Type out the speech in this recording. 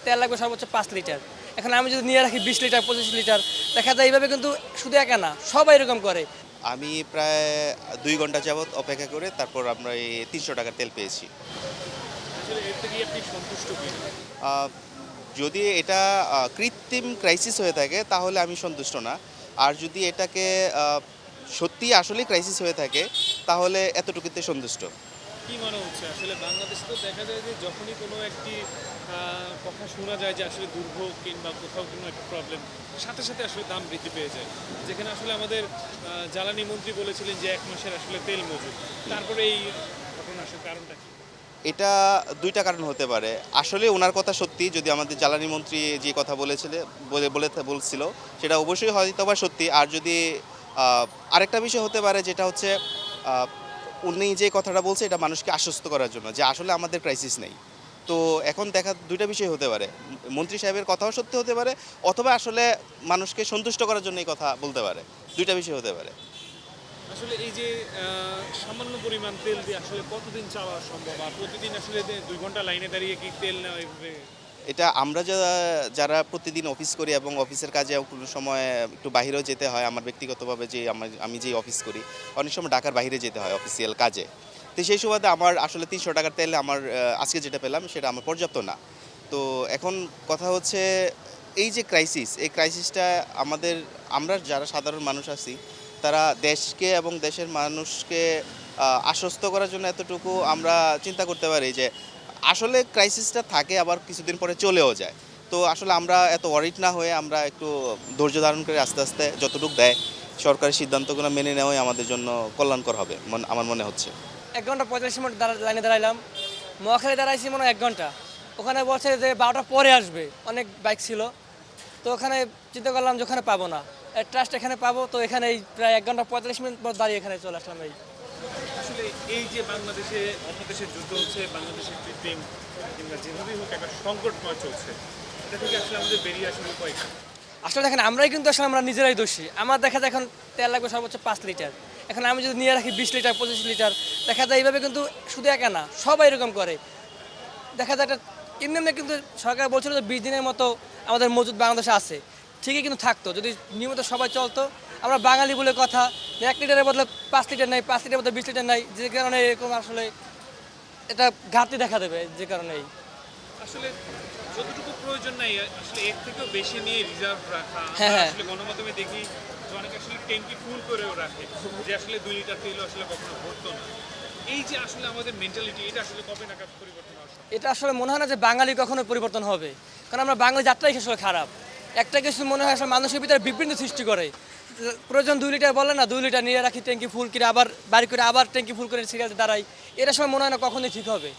তেল লাগবে সর্বোচ্চ 5 লিটার। এখন আমি যদি নিয়ে রাখি 20 লিটার 25 লিটার, দেখা যায় এইভাবে কিন্তু শুধু একা না, সবাই এরকম করে। আমি প্রায় ২ ঘন্টা যাবৎ অপেক্ষা করে তারপর আমরা এই ৩০০ টাকার তেল পেয়েছি। আসলে এর থেকেই আপনি সন্তুষ্ট কিনা? আ যদি এটা কৃত্রিম ক্রাইসিস হয়ে থাকে তাহলে আমি সন্তুষ্ট না। আর যদি এটাকে আ সত্যিই আসলেই ক্রাইসিস হয়ে থাকে তাহলে এতটুকুতে সন্তুষ্ট। কি মনে হচ্ছে আসলে বাংলাদেশে তো দেখা যায় যে যখনই কোনো একটি কথা শোনা যায় যে আসলে দুর্ভোগ কিংবা কোথাও কোনো একটা প্রবলেম, সাথে সাথে আসলে দাম বৃদ্ধি পেয়ে যায়। যেখানে আসলে আমাদের জ্বালানি মন্ত্রী বলেছিলেন যে ১ মাসের আসলে তেল মজুদ। তারপরে এই ঘটনা আসার কারণটা কি? এটা ২ টা কারণ হতে পারে। আসলে উনার কথা সত্যি, যদি আমাদের জ্বালানি মন্ত্রী যে কথা বলছিল সেটা অবশ্যই হয়তোবা সত্যি। আর যদি আ আরেকটা বিষয় হতে পারে যেটা হচ্ছে আ উনি যে কথাটা বলছে এটা মানুষকে আশ্বস্ত করার জন্য যে আসলে আমাদের ক্রাইসিস নেই। তো এখন দেখা ২ টা বিষয় হতে পারে। মন্ত্রী সাহেবের কথাও সত্যি হতে পারে অথবা আসলে মানুষকে সন্তুষ্ট করার জন্য এই কথা বলতে পারে। ২ টা বিষয় হতে পারে। আসলে এই যে সামান্য পরিমাণ তেল দিয়ে আসলে কতদিন চালানো সম্ভব? আর প্রতিদিন আসলে ২ ঘন্টা লাইনে দাঁড়িয়ে কি তেল নেওয়া এভাবে? এটা আমরা যারা প্রতিদিন অফিস করি এবং অফিসের কাজে কোনো সময় একটু বাহিরেও যেতে হয়, আমার ব্যক্তিগতভাবে যে আমি যেই অফিস করি, অনেক সময় ঢাকার বাইরে যেতে হয় অফিসিয়াল কাজে। তো সেই সুবাদে আমার আসলে ৩০০ টাকার তেলে আমার আজকে যেটা পেলাম সেটা আমার পর্যাপ্ত না। তো এখন কথা হচ্ছে এই যে ক্রাইসিস, এই ক্রাইসিসটা আমরা যারা সাধারণ মানুষ আছি, তারা দেশকে এবং দেশের মানুষকে আশ্বস্ত করার জন্য এতটুকু আমরা চিন্তা করতে পারি যে আসলে ক্রাইসিসটা থাকে আবার কিছুদিন পরে চলেও যায়। তো আসলে আমরা এত ওয়ারিড না হয়ে আমরা একটু ধৈর্য ধারণ করে আস্তে, আস্তে যতটুকু দেয় সরকারের সিদ্ধান্তগুলো মেনে নেওয়াই আমাদের জন্য কল্যাণকর হবে আমার মনে হচ্ছে। ১ ঘন্টা ৪৫ মিনিট লাইনে দাঁড়াইলাম। মহাখালী দাঁড়াইছি মনে হয় ১ ঘন্টা। ওখানে বলছে যে ১২টার পরে আসবে, অনেক বাইক ছিল। তো ওখানে চিন্তা করলাম যে ওখানে পাবো না, ট্রাস্ট এখানে পাবো। তো এখানে প্রায় ১ ঘন্টা ৪৫ মিনিট পর দাঁড়িয়ে এখানে চলে আসলাম। আসলে এই যে বাংলাদেশে অন্য দেশের যুদ্ধ হচ্ছে, বাংলাদেশের কৃত্রিম কিংবা যেভাবেই হোক একটা সংকটময় চলছে, এটা থেকে আসলে আমাদের বেরিয়ে আসার উপায় কি? আসলে দেখেন আমরাই কিন্তু আসলে আমরা নিজেরাই দোষী। আমার দেখা যায় এখন তেল লাগবে সর্বোচ্চ 5 লিটার। এখন আমি যদি নিয়ে রাখি 20 লিটার 25 লিটার, দেখা যায় এইভাবে কিন্তু শুধু একা না, সবাই এরকম করে। দেখা যায় একটা এমনি এমনি কিন্তু সরকার বলছিল যে 20 দিনের মতো আমাদের মজুদ বাংলাদেশে আছে। ঠিকই কিন্তু থাকতো যদি নিয়মিত সবাই চলতো। আমরা বাঙালি বলে কথা, 1 লিটারের বদলে 5 লিটার নাই, 5 লিটারের বদলে 20 লিটার নাই, যে কারণে এরকম আসলে এটা ঘাটতি দেখা দেবে যে কারণেই। আসলে যতটুকু প্রয়োজন নাই আসলে এর থেকেও বেশি নিয়ে রিজার্ভ রাখা। হ্যাঁ, আমরা হ্যাঁ। আসলে গণমাধ্যমে দেখি যে অনেকে আসলে ট্যাঙ্কি ফুল করেও রাখে, যে আসলে 2 লিটার তেলও আসলে কখনো ভরতো না। এই যে আসলে আমাদের মেন্টালিটি, এটা আসলে কবে নাগাদ পরিবর্তন হওয়া সম্ভব? এটা আসলে মনে হয় না যে বাঙালি কখনো পরিবর্তন হবে, কারণ আমরা বাঙালি জাতটাই আসলে খারাপ। একটা কিছু মনে হয় আসলে মানুষের ভিতরে বিভ্রান্তি সৃষ্টি করে। প্রয়োজন 2 লিটার বলে না, 2 লিটার নিয়ে রাখি ট্যাঙ্কি ফুল করে আবার বাড়ি করে আবার ট্যাঙ্কি ফুল করে সিরিয়াল দাঁড়াই। এটা সময় মনে হয় না কখনোই ঠিক হবে।